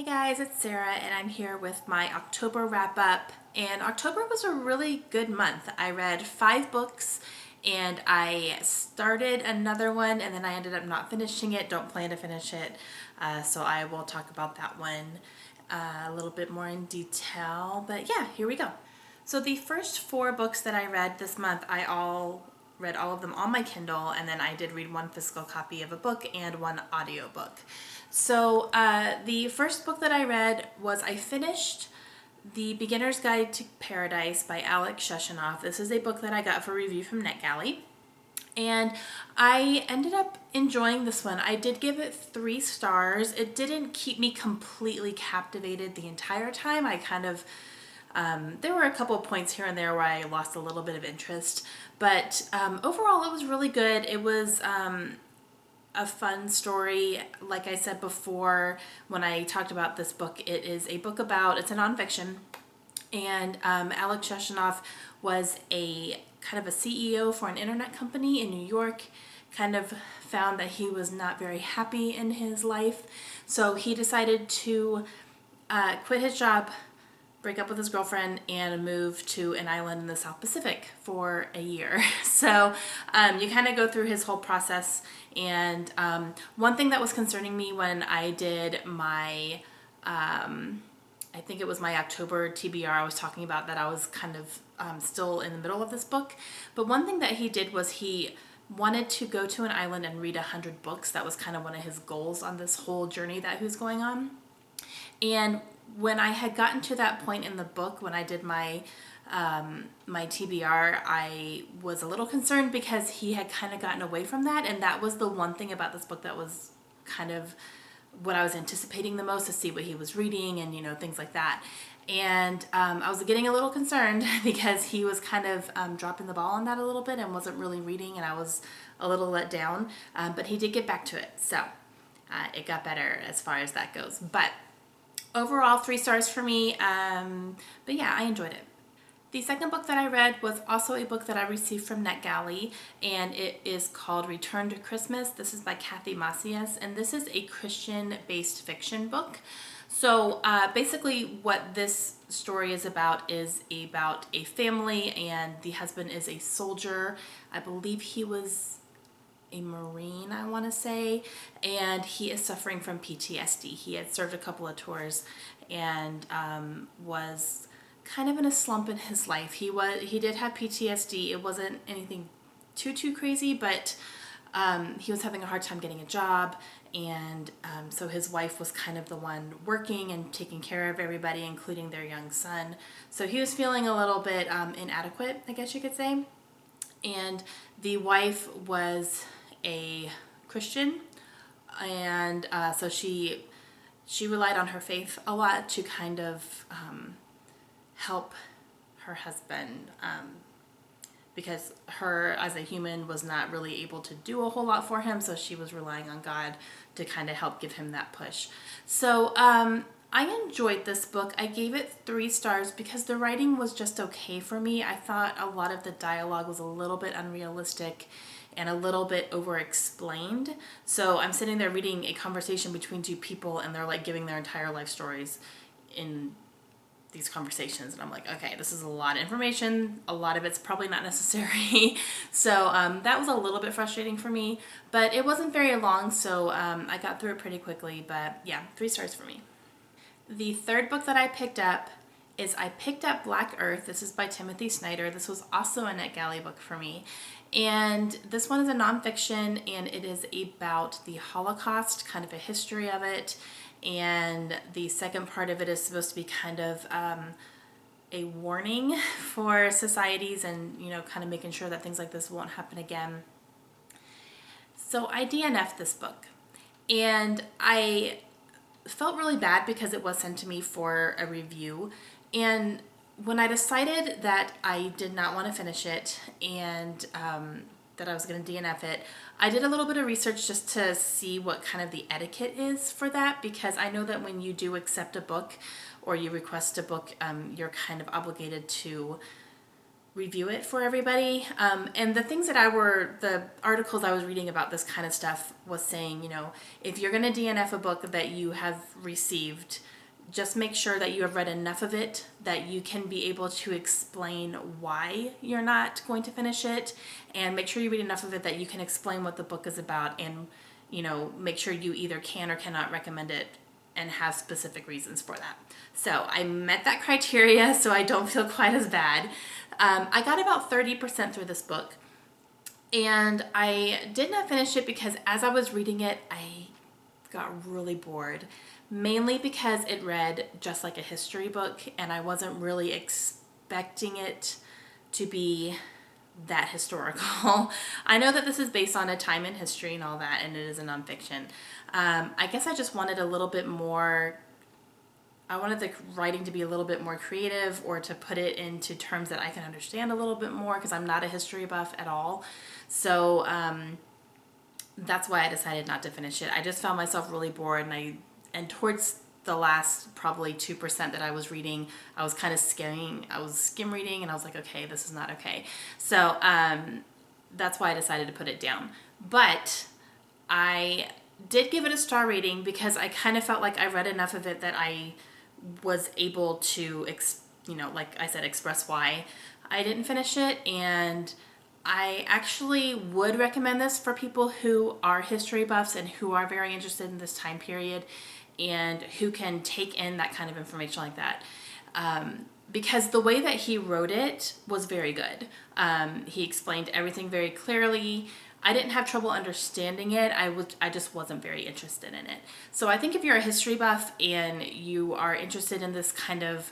Hey guys, it's Sarah and I'm here with my October wrap up. And October was a really good month. I read 5 books and I started another one and then I ended up not finishing it. Don't plan to finish it. So I will talk about that one a little bit more in detail. But yeah, here we go. So the first 4 books that I read this month, I read all of them on my Kindle, and then I did read one physical copy of a book and one audiobook. So the first book that I read was I finished The Beginner's Guide to Paradise by Alex Sheshanoff. This is a book that I got for review from NetGalley. And I ended up enjoying this one. I did give it 3 stars. It didn't keep me completely captivated the entire time. There were a couple of points here and there where I lost a little bit of interest, but overall it was really good. It was a fun story. Like I said before when I talked about this book, it is a book it's a nonfiction, and Alex Sheshanoff was a kind of a CEO for an internet company in New York, kind of found that he was not very happy in his life, so he decided to quit his job, break up with his girlfriend, and move to an island in the South Pacific for a year. So you kind of go through his whole process. And one thing that was concerning me when I did my, I think it was my October TBR, I was talking about that I was kind of still in the middle of this book. But one thing that he did was he wanted to go to an island and read 100 books. That was kind of one of his goals on this whole journey that he was going on. And when I had gotten to that point in the book, when I did my my TBR, I was a little concerned because he had kind of gotten away from that, and that was the one thing about this book that was kind of what I was anticipating the most, to see what he was reading and things like that. And I was getting a little concerned because he was kind of dropping the ball on that a little bit and wasn't really reading, and I was a little let down. But he did get back to it, so it got better as far as that goes. But overall, 3 stars for me, but yeah, I enjoyed it. The second book that I read was also a book that I received from NetGalley, and it is called Return to Christmas. This is by Kathy Macias, and this is a Christian-based fiction book. So basically what this story is about a family, and the husband is a soldier. I believe he was a Marine, I want to say, and he is suffering from PTSD. He had served a couple of tours and was kind of in a slump in his life. He did have PTSD. It wasn't anything too crazy, but he was having a hard time getting a job, and so his wife was kind of the one working and taking care of everybody, including their young son. So he was feeling a little bit inadequate, I guess you could say. And the wife was a Christian, and so she relied on her faith a lot to kind of help her husband, because her as a human was not really able to do a whole lot for him, so she was relying on God to kind of help give him that push. So I enjoyed this book. I gave it 3 stars because the writing was just okay for me. I thought a lot of the dialogue was a little bit unrealistic and a little bit over-explained. So I'm sitting there reading a conversation between 2 people, and they're like giving their entire life stories in these conversations, and I'm like, okay, this is a lot of information. A lot of it's probably not necessary. So that was a little bit frustrating for me, but it wasn't very long, so I got through it pretty quickly. But yeah, 3 stars for me. The third book that I picked up Black Earth. This is by Timothy Snyder. This was also a NetGalley book for me. And this one is a nonfiction, and it is about the Holocaust, kind of a history of it. And the second part of it is supposed to be kind of a warning for societies, and kind of making sure that things like this won't happen again. So I DNF'd this book, and I felt really bad because it was sent to me for a review. And when I decided that I did not want to finish it, and that I was going to DNF it, I did a little bit of research just to see what kind of the etiquette is for that, because I know that when you do accept a book or you request a book, you're kind of obligated to review it for everybody. And the things that the articles I was reading about this kind of stuff was saying, if you're going to DNF a book that you have received, just make sure that you have read enough of it that you can be able to explain why you're not going to finish it, and make sure you read enough of it that you can explain what the book is about, and make sure you either can or cannot recommend it and have specific reasons for that. So I met that criteria, so I don't feel quite as bad. I got about 30% through this book, and I did not finish it because as I was reading it, I got really bored, mainly because it read just like a history book, and I wasn't really expecting it to be that historical. I know that this is based on a time in history and all that, and it is a nonfiction. I guess I just wanted a little bit more. I wanted the writing to be a little bit more creative, or to put it into terms that I can understand a little bit more, because I'm not a history buff at all. So that's why I decided not to finish it. I just found myself really bored, and towards the last probably 2% that I was reading, I was kind of skimming. I was skim reading, and I was like, okay, this is not okay. So that's why I decided to put it down. But I did give it a star rating because I kind of felt like I read enough of it that I was able to, like I said, express why I didn't finish it. And I actually would recommend this for people who are history buffs and who are very interested in this time period, and who can take in that kind of information like that. Because the way that he wrote it was very good. He explained everything very clearly. I didn't have trouble understanding it. I just wasn't very interested in it. So I think if you're a history buff and you are interested in this kind of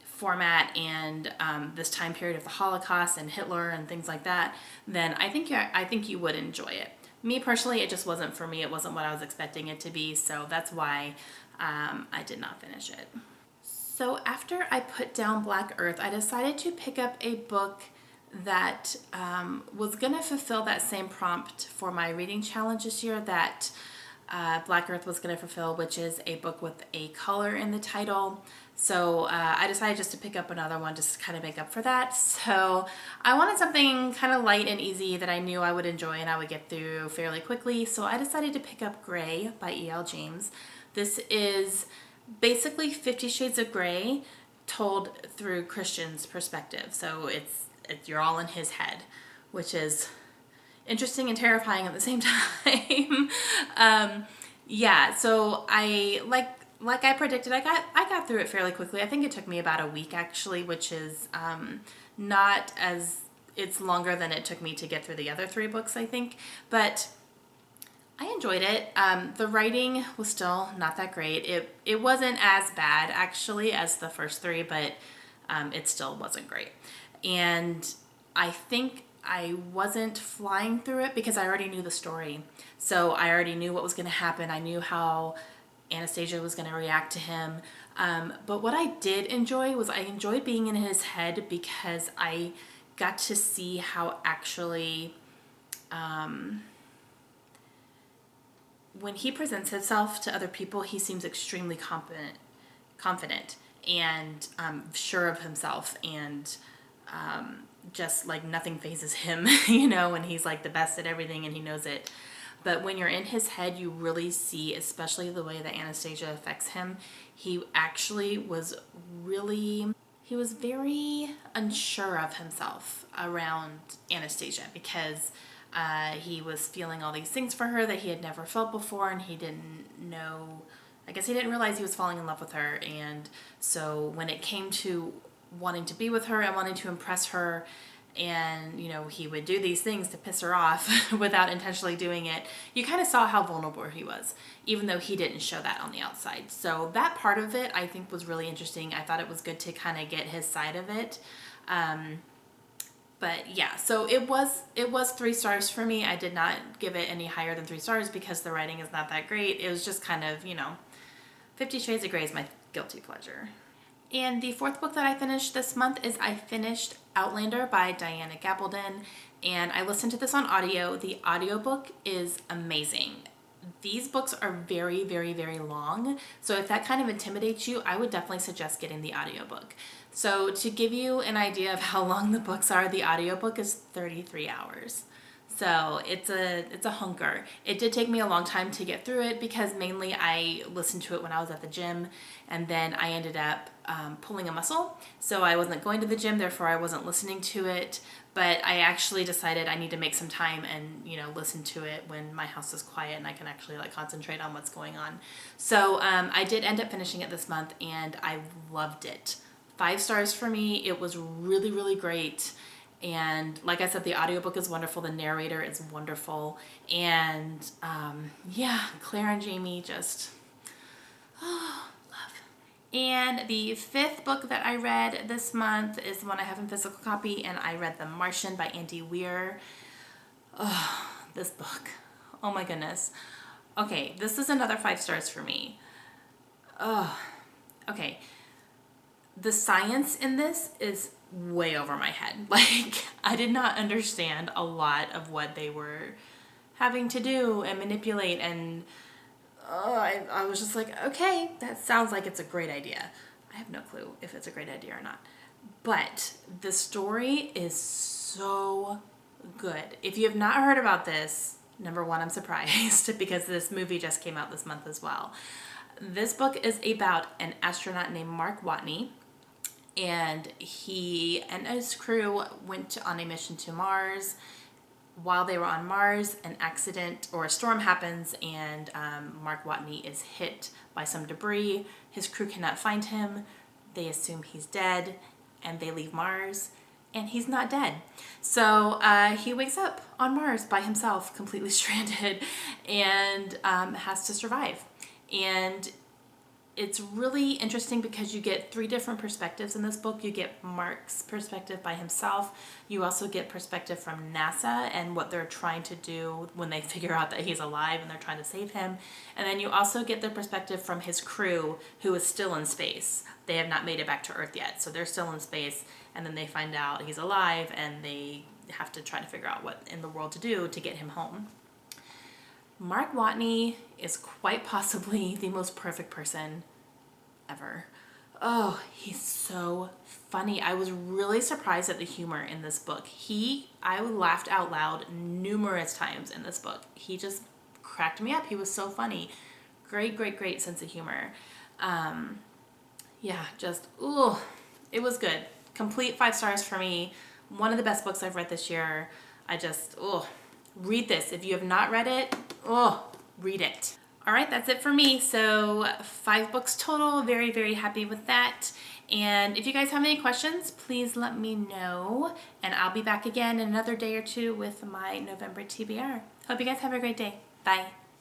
format and this time period of the Holocaust and Hitler and things like that, then I think you would enjoy it. Me personally, it just wasn't for me. It wasn't what I was expecting it to be, so that's why I did not finish it. So after I put down Black Earth, I decided to pick up a book that was going to fulfill that same prompt for my reading challenge this year that Black Earth was going to fulfill, which is a book with a color in the title. So I decided just to pick up another one just to kind of make up for that. So I wanted something kind of light and easy that I knew I would enjoy and I would get through fairly quickly. So I decided to pick up Grey by E.L. James. This is basically 50 Shades of Grey told through Christian's perspective. So you're all in his head, which is interesting and terrifying at the same time. Yeah, so I like I predicted, I got through it fairly quickly. I think it took me about a week actually, which is not as, it's longer than it took me to get through the other 3 books, I think, but I enjoyed it. The writing was still not that great. It wasn't as bad actually as the first 3, but it still wasn't great. And I think I wasn't flying through it because I already knew the story. So I already knew what was going to happen. I knew how Anastasia was going to react to him. But what I did enjoy was I enjoyed being in his head because I got to see how actually when he presents himself to other people, he seems extremely confident and sure of himself, and just like nothing phases him, when he's like the best at everything and he knows it. But when you're in his head, you really see, especially the way that Anastasia affects him, he actually was very unsure of himself around Anastasia because he was feeling all these things for her that he had never felt before, and he didn't know, I guess he didn't realize he was falling in love with her. And so when it came to wanting to be with her and wanting to impress her, and he would do these things to piss her off without intentionally doing it, you kind of saw how vulnerable he was, even though he didn't show that on the outside. So that part of it I think was really interesting. I thought it was good to kind of get his side of it. But yeah, so it was 3 stars for me. I did not give it any higher than 3 stars because the writing is not that great. It was just kind of, 50 Shades of Grey is my guilty pleasure. And the 4th book that I finished this month is I finished Outlander by Diana Gabaldon, and I listened to this on audio. The audiobook is amazing. these books are very, very, very long. So if that kind of intimidates you, I would definitely suggest getting the audiobook. So to give you an idea of how long the books are, the audiobook is 33 hours. So it's a hunker. It did take me a long time to get through it because mainly I listened to it when I was at the gym, and then I ended up pulling a muscle. So I wasn't going to the gym, therefore I wasn't listening to it. But I actually decided I need to make some time and, you know, listen to it when my house is quiet and I can actually like concentrate on what's going on. So I did end up finishing it this month and I loved it. 5 stars for me. It was really, really great. And like I said, the audiobook is wonderful. The narrator is wonderful. And yeah, Claire and Jamie just, oh, love. And the 5th book that I read this month is one I have in physical copy, and I read The Martian by Andy Weir. Oh, this book. Oh my goodness. Okay, this is another 5 stars for me. Oh, okay. The science in this is way over my head. Like, I did not understand a lot of what they were having to do and manipulate, and I was just like, okay, that sounds like it's a great idea. I have no clue if it's a great idea or not. But the story is so good. If you have not heard about this, number one, I'm surprised because this movie just came out this month as well. This book is about an astronaut named Mark Watney, and he and his crew went on a mission to Mars. While they were on Mars, an accident or a storm happens, and Mark Watney is hit by some debris. His crew cannot find him. They assume he's dead, and they leave Mars, and he's not dead. So he wakes up on Mars by himself, completely stranded, and has to survive. And it's really interesting because you get 3 different perspectives in this book. You get Mark's perspective by himself. You also get perspective from NASA and what they're trying to do when they figure out that he's alive and they're trying to save him. And then you also get the perspective from his crew, who is still in space. They have not made it back to Earth yet, so they're still in space. And then they find out he's alive and they have to try to figure out what in the world to do to get him home. Mark Watney is quite possibly the most perfect person ever. Oh, he's so funny. I was really surprised at the humor in this book. I laughed out loud numerous times in this book. He just cracked me up. He was so funny. Great, great, great sense of humor. Yeah, just, ooh, it was good. Complete 5 stars for me. One of the best books I've read this year. Read this. If you have not read it, read it. All right, that's it for me. So 5 books total. Very, very happy with that. And if you guys have any questions, please let me know. And I'll be back again in another day or two with my November TBR. Hope you guys have a great day. Bye.